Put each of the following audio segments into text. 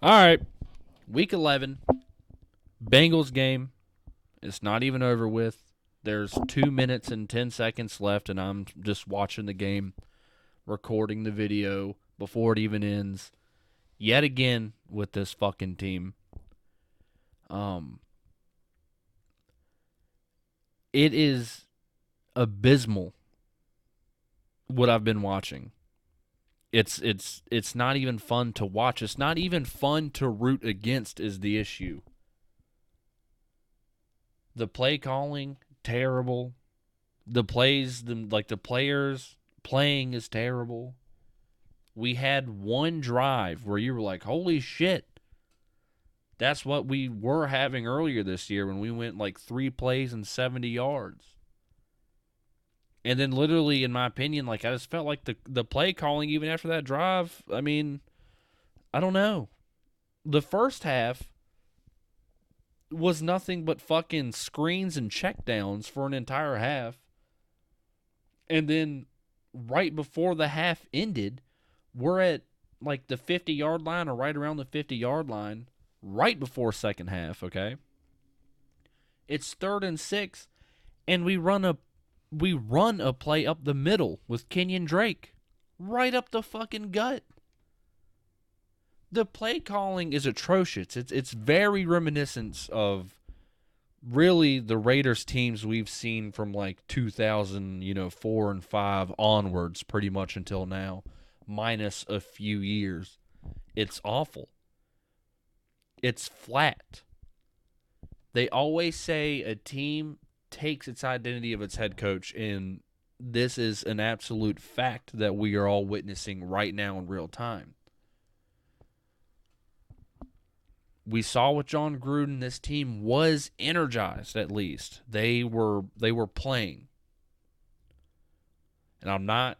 All right. Week 11. Bengals game. It's not even over with. There's 2 minutes and 10 seconds left, and I'm just watching the game, recording the video before it even ends. Yet again with this fucking team. It is abysmal what I've been watching. It's not even fun to watch. It's not even fun to root against is the issue. The play calling, terrible. The players playing is terrible. We had one drive where you were like, holy shit. That's what we were having earlier this year when we went like 3 plays and 70 yards. And then literally, in my opinion, like I just felt like the play calling even after that drive, I mean, I don't know. The first half was nothing but fucking screens and checkdowns for an entire half. And then right before the half ended, we're at like the 50-yard line or right around the 50-yard line right before second half, okay? It's 3rd and 6, and we run a play up the middle with Kenyon Drake. Right up the fucking gut. The play calling is atrocious. It's very reminiscent of really the Raiders teams we've seen from like 2004 and 5 onwards pretty much until now, minus a few years. It's awful. It's flat. They always say a team takes its identity of its head coach, and this is an absolute fact that we are all witnessing right now in real time. We saw with John Gruden, this team was energized at least. They were playing. And I'm not,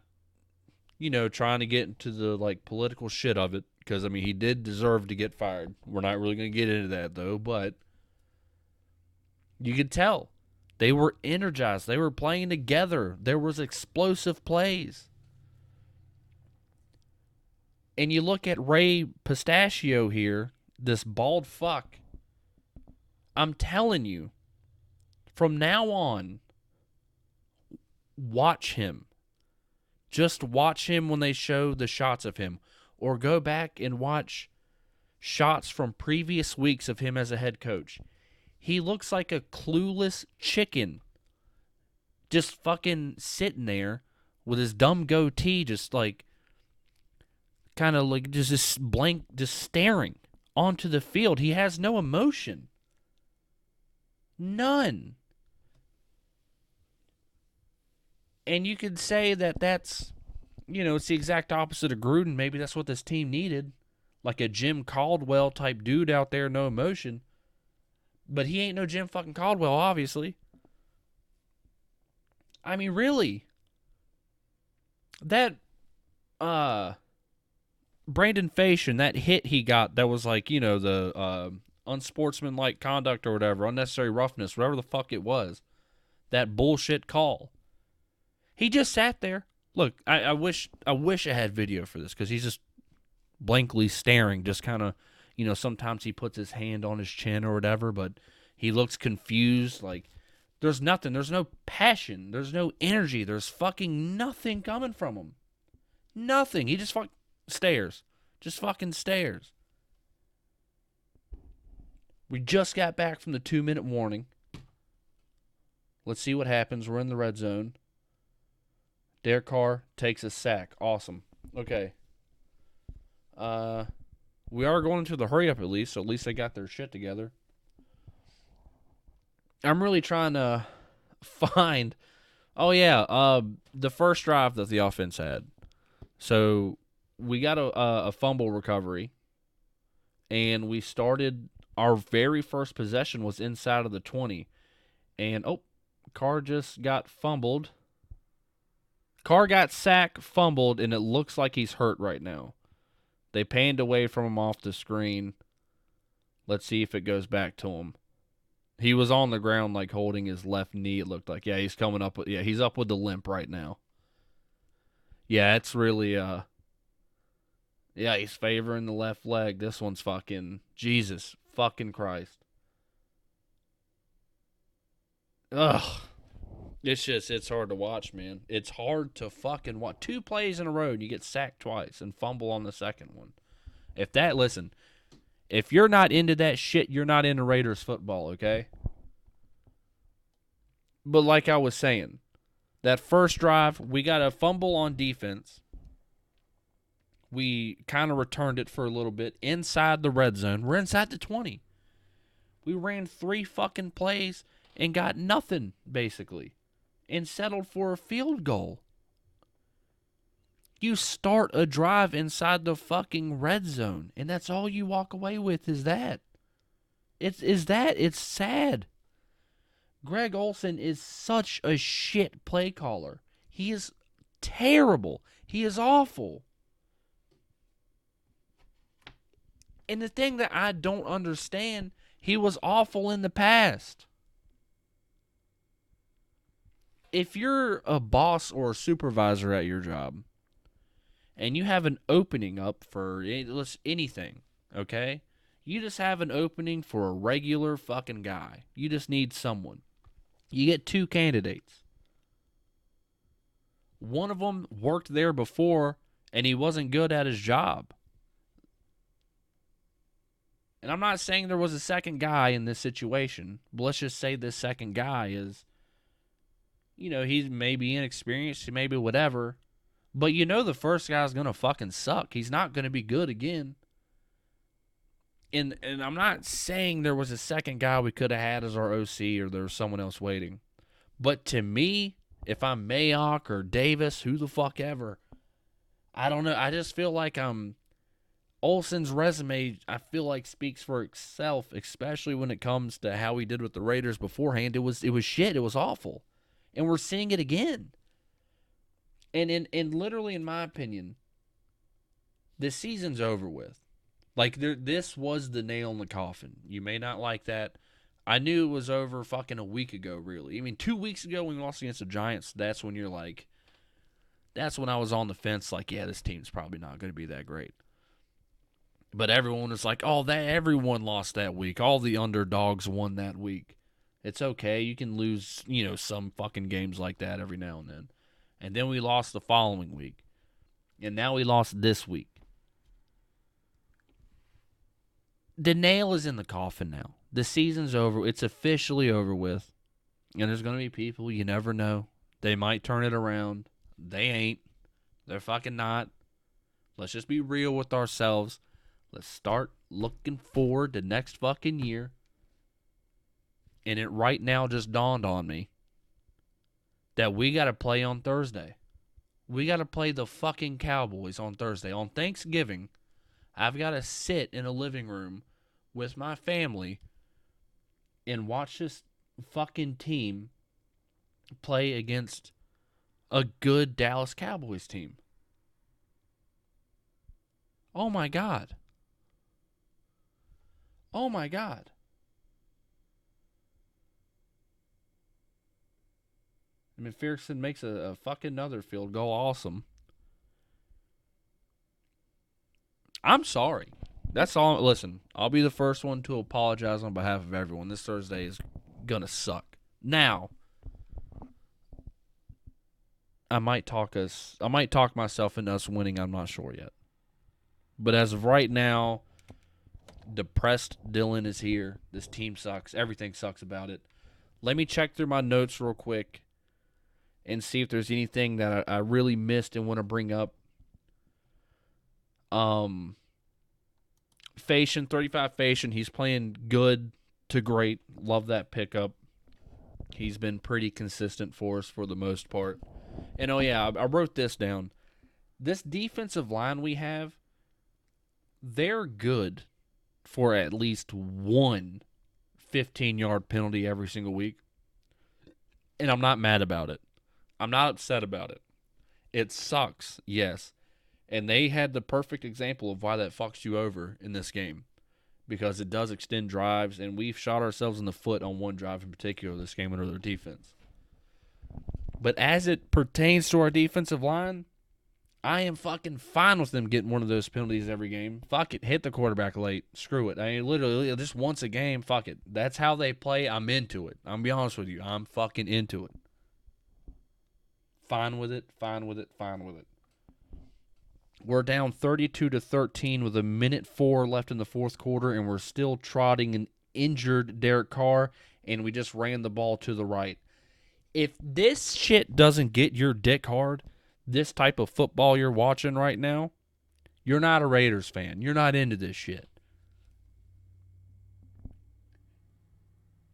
trying to get into the like political shit of it, because I mean he did deserve to get fired. We're not really going to get into that though, but you could tell they were energized. They were playing together. There was explosive plays. And you look at Ray Pistachio here, this bald fuck. I'm telling you, from now on, watch him. Just watch him when they show the shots of him. Or go back and watch shots from previous weeks of him as a head coach. He looks like a clueless chicken. Just fucking sitting there with his dumb goatee, just like, kind of like just blank, just staring onto the field. He has no emotion. None. And you could say that that's, it's the exact opposite of Gruden. Maybe that's what this team needed. Like a Jim Caldwell type dude out there, no emotion. But he ain't no Jim fucking Caldwell, obviously. I mean, really. That, Brandon Fashion, that hit he got that was like, the unsportsmanlike conduct or whatever, unnecessary roughness, whatever the fuck it was, that bullshit call. He just sat there. Look, I wish I had video for this because he's just blankly staring, just kind of, sometimes he puts his hand on his chin or whatever, but he looks confused. Like, there's nothing. There's no passion. There's no energy. There's fucking nothing coming from him. Nothing. He just stares. Just fucking stares. We just got back from the 2-minute warning. Let's see what happens. We're in the red zone. Derek Carr takes a sack. Awesome. Okay. We are going into the hurry up at least, so at least they got their shit together. I'm really trying to find. Oh yeah, the first drive that the offense had. So we got a fumble recovery, and we started. Our very first possession was inside of the 20, and Carr just got fumbled. Carr got sacked, fumbled, and it looks like he's hurt right now. They panned away from him off the screen. Let's see if it goes back to him. He was on the ground, like, holding his left knee, it looked like. Yeah, he's coming up. He's up with the limp right now. Yeah, it's really, Yeah, he's favoring the left leg. This one's fucking Jesus fucking Christ. Ugh. It's hard to watch, man. It's hard to fucking watch. 2 plays in a row and you get sacked twice and fumble on the second one. Listen, if you're not into that shit, you're not into Raiders football, okay? But like I was saying, that first drive, we got a fumble on defense. We kind of returned it for a little bit inside the red zone. We're inside the 20. We ran 3 fucking plays and got nothing, basically, and settled for a field goal. You start a drive inside the fucking red zone, and that's all you walk away with is that. It's sad. Greg Olsen is such a shit play caller. He is terrible. He is awful. And the thing that I don't understand, he was awful in the past. If you're a boss or a supervisor at your job, and you have an opening up for anything, okay? You just have an opening for a regular fucking guy. You just need someone. You get 2 candidates. One of them worked there before, and he wasn't good at his job. And I'm not saying there was a second guy in this situation, but let's just say this second guy is, he's maybe inexperienced, maybe whatever, but the first guy's going to fucking suck. He's not going to be good again. And I'm not saying there was a second guy we could have had as our OC or there was someone else waiting. But to me, if I'm Mayock or Davis, who the fuck ever, I don't know. I just feel like Olsen's resume, I feel like speaks for itself, especially when it comes to how he did with the Raiders beforehand. It was shit. It was awful. And we're seeing it again. And literally, in my opinion, the season's over with. Like, this was the nail in the coffin. You may not like that. I knew it was over fucking a week ago, really. I mean, 2 weeks ago when we lost against the Giants, that's when that's when I was on the fence, like, yeah, this team's probably not going to be that great. But everyone was like, everyone lost that week. All the underdogs won that week. It's okay. You can lose, some fucking games like that every now and then. And then we lost the following week. And now we lost this week. The nail is in the coffin now. The season's over. It's officially over with. And there's going to be people, you never know. They might turn it around. They ain't. They're fucking not. Let's just be real with ourselves. Let's start looking forward to next fucking year. And it right now just dawned on me that we got to play on Thursday. We got to play the fucking Cowboys on Thursday. On Thanksgiving, I've got to sit in a living room with my family and watch this fucking team play against a good Dallas Cowboys team. Oh my God. Oh my God. I mean, McPherson makes a fucking another field goal. Awesome. I'm sorry. That's all. Listen, I'll be the first one to apologize on behalf of everyone. This Thursday is gonna suck. Now, I might talk myself into us winning. I'm not sure yet. But as of right now, depressed Dylan is here. This team sucks. Everything sucks about it. Let me check through my notes real quick and see if there's anything that I really missed and want to bring up. Fashion, 35 Fashion, he's playing good to great. Love that pickup. He's been pretty consistent for us for the most part. And oh yeah, I wrote this down. This defensive line we have, they're good for at least one 15-yard penalty every single week. And I'm not mad about it. I'm not upset about it. It sucks, yes. And they had the perfect example of why that fucks you over in this game. Because it does extend drives, and we've shot ourselves in the foot on one drive in particular this game under their defense. But as it pertains to our defensive line, I am fucking fine with them getting one of those penalties every game. Fuck it. Hit the quarterback late. Screw it. I mean, literally, just once a game. Fuck it. That's how they play. I'm into it. I'm going to be honest with you. I'm fucking into it. Fine with it. Fine with it. Fine with it. We're down 32-13 with 1:04 left in the fourth quarter, and we're still trotting an injured Derek Carr, and we just ran the ball to the right. If this shit doesn't get your dick hard, this type of football you're watching right now, you're not a Raiders fan. You're not into this shit.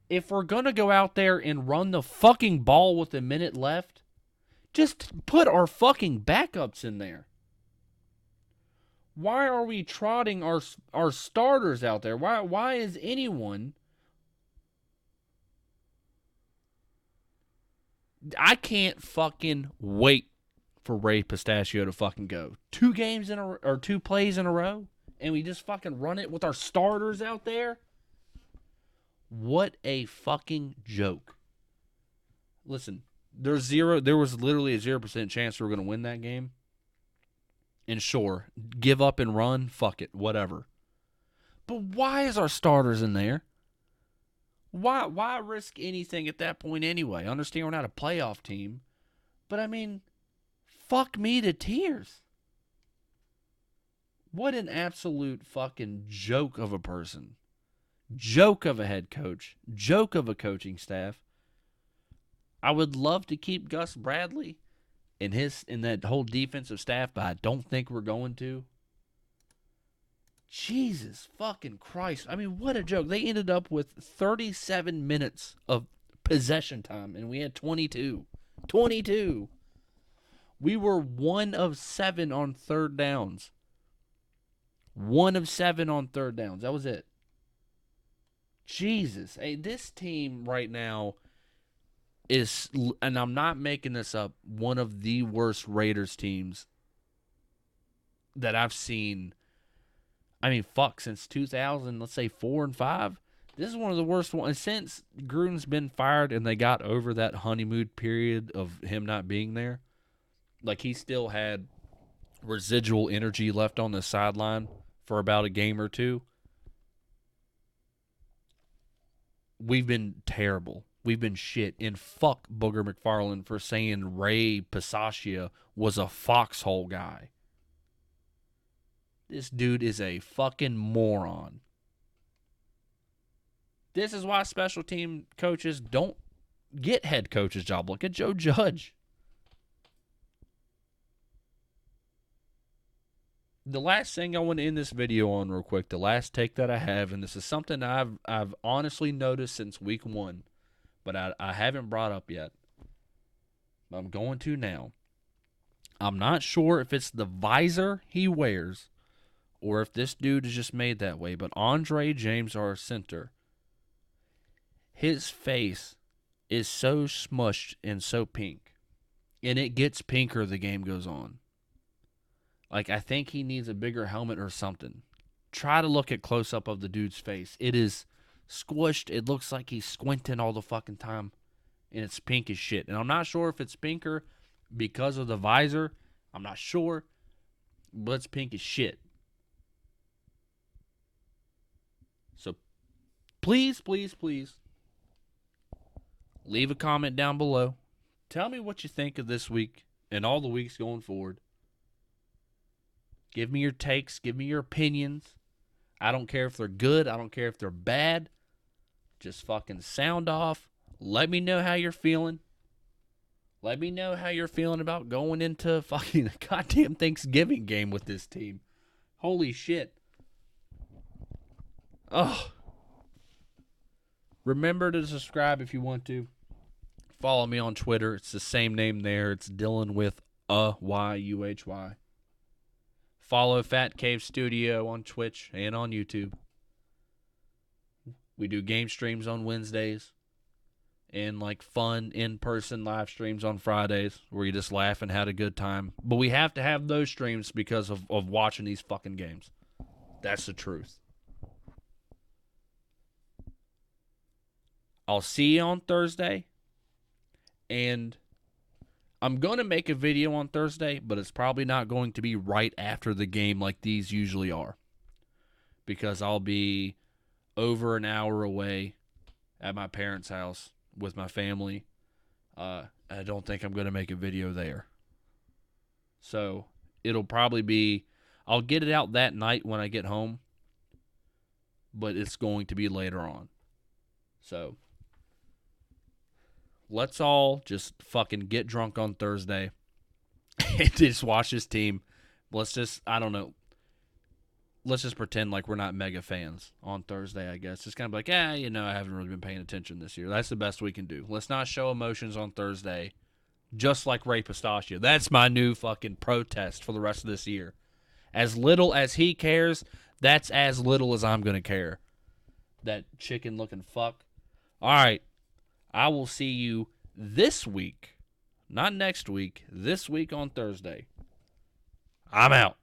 If we're going to go out there and run the fucking ball with a minute left, just put our fucking backups in there. Why are we trotting our starters out there? Why is anyone... I can't fucking wait for Ray Pistachio to fucking go. 2 games in a or 2 plays in a row, and we just fucking run it with our starters out there. What a fucking joke. Listen, there was literally a 0% chance we were going to win that game. And sure, give up and run, fuck it, whatever. But why is our starters in there? Why risk anything at that point anyway? I understand we're not a playoff team, but I mean, fuck me to tears. What an absolute fucking joke of a person. Joke of a head coach. Joke of a coaching staff. I would love to keep Gus Bradley in that whole defensive staff, but I don't think we're going to. Jesus fucking Christ. I mean, what a joke. They ended up with 37 minutes of possession time, and we had 22. 22. We were 1 of 7 on third downs. 1 of 7 on third downs. That was it. Jesus. Hey, this team right now is, and I'm not making this up, one of the worst Raiders teams that I've seen. I mean, fuck, since 2000, let's say 4 and 5. This is one of the worst ones since Gruden's been fired and they got over that honeymoon period of him not being there. Like, he still had residual energy left on the sideline for about a game or two. We've been terrible. We've been shit. And fuck Booger McFarland for saying Ray Pistachio was a foxhole guy. This dude is a fucking moron. This is why special team coaches don't get head coach's job. Look at Joe Judge. The last thing I want to end this video on real quick, the last take that I have, and this is something I've honestly noticed since week 1, but I haven't brought up yet. I'm going to now. I'm not sure if it's the visor he wears or if this dude is just made that way, but Andre James, our center, his face is so smushed and so pink, and it gets pinker the game goes on. Like, I think he needs a bigger helmet or something. Try to look at close-up of the dude's face. It is squished. It looks like he's squinting all the fucking time, and it's pink as shit. And I'm not sure if it's pinker because of the visor. I'm not sure, but it's pink as shit. So, please, please, please, leave a comment down below. Tell me what you think of this week and all the weeks going forward. Give me your takes. Give me your opinions. I don't care if they're good. I don't care if they're bad. Just fucking sound off. Let me know how you're feeling. Let me know how you're feeling about going into fucking a goddamn Thanksgiving game with this team. Holy shit. Oh. Remember to subscribe if you want to. Follow me on Twitter. It's the same name there. It's Dylan with a Y-U-H-Y. Follow Fat Cave Studio on Twitch and on YouTube. We do game streams on Wednesdays and like fun in-person live streams on Fridays where you just laugh and had a good time. But we have to have those streams because of watching these fucking games. That's the truth. I'll see you on Thursday, and I'm going to make a video on Thursday, but it's probably not going to be right after the game like these usually are. Because I'll be over an hour away at my parents' house with my family. I don't think I'm going to make a video there. So it'll probably be, I'll get it out that night when I get home, but it's going to be later on. So let's all just fucking get drunk on Thursday and just watch this team. Let's just, I don't know. Let's just pretend like we're not mega fans on Thursday, I guess. Just kind of like, I haven't really been paying attention this year. That's the best we can do. Let's not show emotions on Thursday, just like Ray Pistachio. That's my new fucking protest for the rest of this year. As little as he cares, that's as little as I'm going to care. That chicken-looking fuck. All right. I will see you this week. Not next week. This week on Thursday. I'm out.